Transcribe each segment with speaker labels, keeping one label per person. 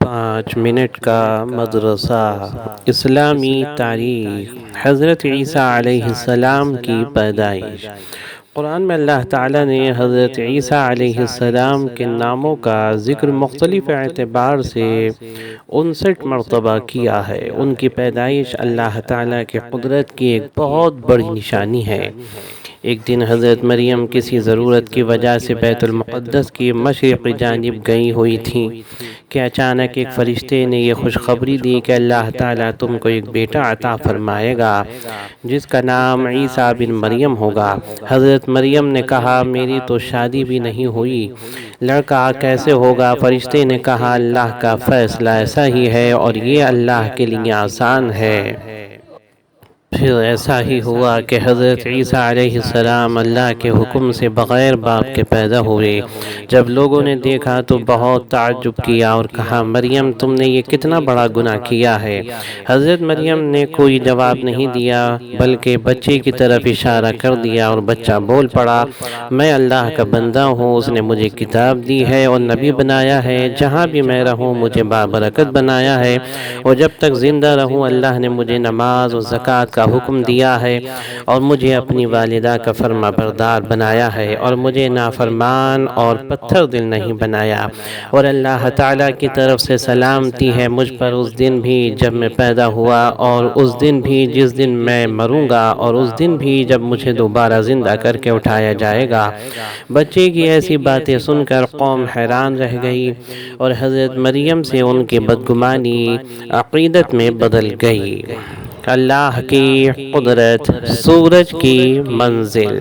Speaker 1: 5 minute کا مدرسہ اسلامی تاریخ حضرت عیسیٰ علیہ السلام کی پیدائش۔ قرآن میں اللہ تعالیٰ نے حضرت عیسیٰ علیہ السلام کے ناموں کا ذکر مختلف اعتبار سے 59 مرتبہ کیا ہے۔ ان کی پیدائش اللہ تعالیٰ کے قدرت کی ایک بہت بڑی نشانی ہے۔ ایک دن حضرت مریم کسی ضرورت کی وجہ سے بیت المقدس کی مشرقی جانب گئی ہوئی تھیں کہ اچانک ایک فرشتے نے یہ خوشخبری دی کہ اللہ تعالیٰ تم کو ایک بیٹا عطا فرمائے گا جس کا نام عیسیٰ بن مریم ہوگا۔ حضرت مریم نے کہا میری تو شادی بھی نہیں ہوئی، لڑکا کیسے ہوگا؟ فرشتے نے کہا اللہ کا فیصلہ ایسا ہی ہے اور یہ اللہ کے لیے آسان ہے۔ پھر ایسا ہی ہوا کہ حضرت عیسیٰ علیہ السلام اللہ کے حکم سے بغیر باپ کے پیدا ہوئے۔ جب لوگوں نے دیکھا تو بہت تعجب کیا اور کہا مریم تم نے یہ کتنا بڑا گناہ کیا ہے۔ حضرت مریم نے کوئی جواب نہیں دیا بلکہ بچے کی طرف اشارہ کر دیا اور بچہ بول پڑا میں اللہ کا بندہ ہوں، اس نے مجھے کتاب دی ہے اور نبی بنایا ہے، جہاں بھی میں رہوں مجھے بابرکت بنایا ہے اور جب تک زندہ رہوں اللہ نے مجھے نماز اور زکوٰۃ کا حکم دیا ہے اور مجھے اپنی والدہ کا فرما بردار بنایا ہے اور مجھے نافرمان اور پتھر دل نہیں بنایا، اور اللہ تعالیٰ کی طرف سے سلامتی ہے مجھ پر اس دن بھی جب میں پیدا ہوا اور اس دن بھی جس دن میں مروں گا اور اس دن بھی جب مجھے دوبارہ زندہ کر کے اٹھایا جائے گا۔ بچے کی ایسی باتیں سن کر قوم حیران رہ گئی اور حضرت مریم سے ان کی بدگمانی عقیدت میں بدل گئی۔ اللہ کی قدرت، سورج کی منزل۔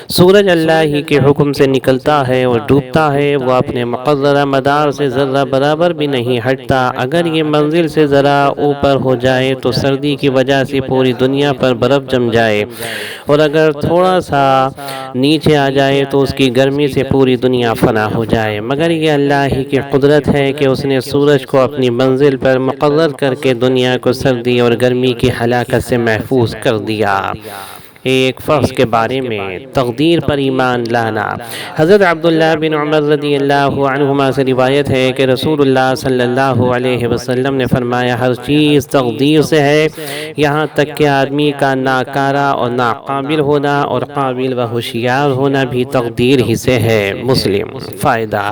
Speaker 1: سورج اللہ ہی کے حکم سے نکلتا ہے اور ڈوبتا ہے، وہ اپنے مقررہ مدار سے ذرہ برابر بھی نہیں ہٹتا۔ اگر یہ منزل سے ذرا اوپر ہو جائے تو سردی کی وجہ سے پوری دنیا پر برف جم جائے اور اگر تھوڑا سا نیچے آ جائے تو اس کی گرمی سے پوری دنیا فنا ہو جائے، مگر یہ اللہ ہی کی قدرت ہے کہ اس نے سورج کو اپنی منزل پر مقرر کر کے دنیا کو سردی اور گرمی کی ہلاکت سے محفوظ کر دیا۔ ایک فرض کے بارے میں تقدیر پر ایمان لانا۔ حضرت عبداللہ بن عمر رضی اللہ عنہما سے روایت ہے کہ رسول اللہ صلی اللہ علیہ وسلم نے فرمایا ہر چیز تقدیر سے ہے، یہاں تک کہ آدمی کا ناکارہ اور ناقابل ہونا اور قابل و ہوشیار ہونا بھی تقدیر ہی سے ہے۔ مسلم۔ فائدہ: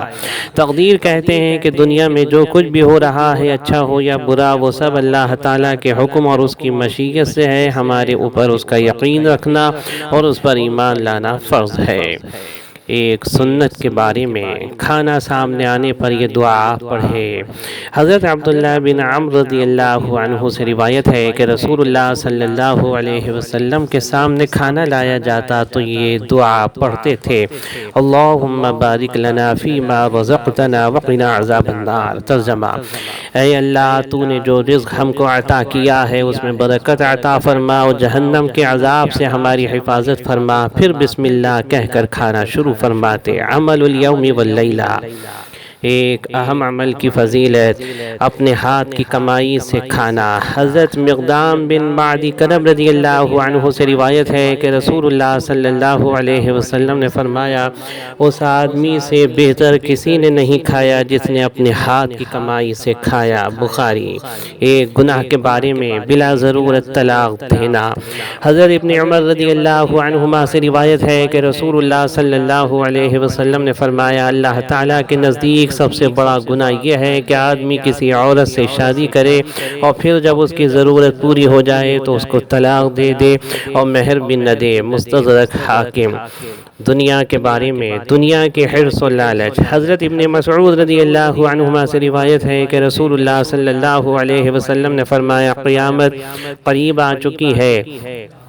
Speaker 1: تقدیر کہتے ہیں کہ دنیا میں جو کچھ بھی ہو رہا ہے اچھا ہو یا برا وہ سب اللہ تعالیٰ کے حکم اور اس کی مشیت سے ہے، ہمارے اوپر اس کا یقین رکھنا اور اس پر ایمان لانا فرض ہے۔ ایک سنت کے بارے میں کھانا سامنے آنے پر یہ دعا پڑھے۔ حضرت عبداللہ بن عمرو رضی اللہ عنہ سے روایت ہے کہ رسول اللہ صلی اللہ علیہ وسلم کے سامنے کھانا لایا جاتا تو یہ دعا پڑھتے تھے اللہم بارک لنا فیما رزقتنا وقنا عذاب النار۔ ترجمہ: اے اللہ تو نے جو رزق ہم کو عطا کیا ہے اس میں برکت عطا فرما اور جہنم کے عذاب سے ہماری حفاظت فرما۔ پھر بسم اللہ کہہ کر کھانا شروع فرماتے۔ عمل الیوم واللیلہ۔ ایک اہم عمل کی فضیلت اپنے ہاتھ کی کمائی سے کھانا۔ حضرت مقدام بن معدی کرب رضی اللہ عنہ سے روایت ہے کہ رسول اللہ صلی اللہ علیہ وسلم نے فرمایا اس آدمی سے بہتر کسی نے نہیں کھایا جس نے اپنے ہاتھ کی کمائی سے کھایا۔ بخاری۔ ایک گناہ کے بارے میں بلا ضرورت طلاق دینا۔ حضرت ابن عمر رضی اللہ عنہما سے روایت ہے کہ رسول اللہ صلی اللہ علیہ وسلم نے فرمایا اللہ تعالیٰ کے نزدیک سب سے بڑا گناہ یہ ہے کہ آدمی کسی عورت سے شادی کرے اور پھر جب اس کی ضرورت پوری ہو جائے تو اس کو طلاق دے دے اور مہر بھی نہ دے۔ مستدرک حاکم۔ دنیا کے بارے میں دنیا کے حرص و لالچ۔ حضرت ابن مسعود رضی اللہ عنہما سے روایت ہے کہ رسول اللہ صلی اللہ علیہ وسلم نے فرمایا قیامت قریب آ چکی ہے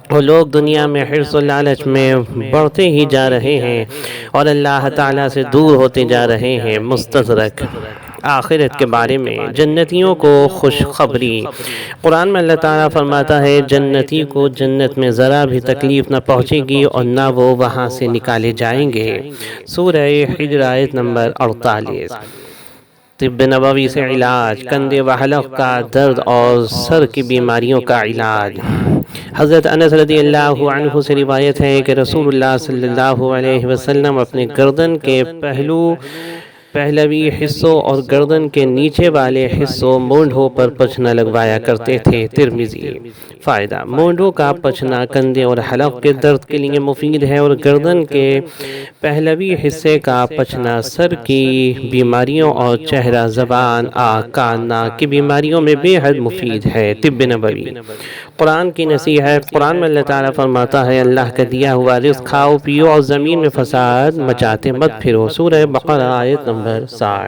Speaker 1: اور لوگ دنیا میں حرص و لالچ میں بڑھتے ہی جا رہے ہیں اور اللہ تعالیٰ سے دور ہوتے جا رہے ہیں۔ مستدرک۔ آخرت کے بارے میں جنتیوں کو خوشخبری۔ قرآن میں اللہ تعالیٰ فرماتا ہے جنتی کو جنت میں ذرا بھی تکلیف نہ پہنچے گی اور نہ وہ وہاں سے نکالے جائیں گے۔ سورہ حجر آیت نمبر 48۔ طب نبوی سے علاج، کندھے و حلق کا درد اور سر کی بیماریوں کا علاج۔ حضرت انس رضی اللہ عنہ سے روایت ہے کہ رسول اللہ صلی اللہ علیہ وسلم اپنے گردن کے پہلو پہلوی حصوں اور گردن کے نیچے والے حصوں مونڈھوں پر پچھنا لگوایا کرتے تھے۔ ترمذی۔ فائدہ: مونڈھوں کا پچھنا کندھے اور حلق کے درد کے لیے مفید ہے، اور گردن کے پہلوی حصے کا پچھنا سر کی بیماریوں اور چہرہ، زبان، آنکھ، کان، ناک کی بیماریوں میں بے حد مفید ہے۔ طب نبوی۔ قرآن کی نصیحت۔ قرآن میں اللہ تعالیٰ فرماتا ہے، اللہ کا دیا ہوا رزق کھاؤ پیو اور زمین میں فساد مچاتے مت پھرو۔ سورہ بقرہ آیت نمبر 60۔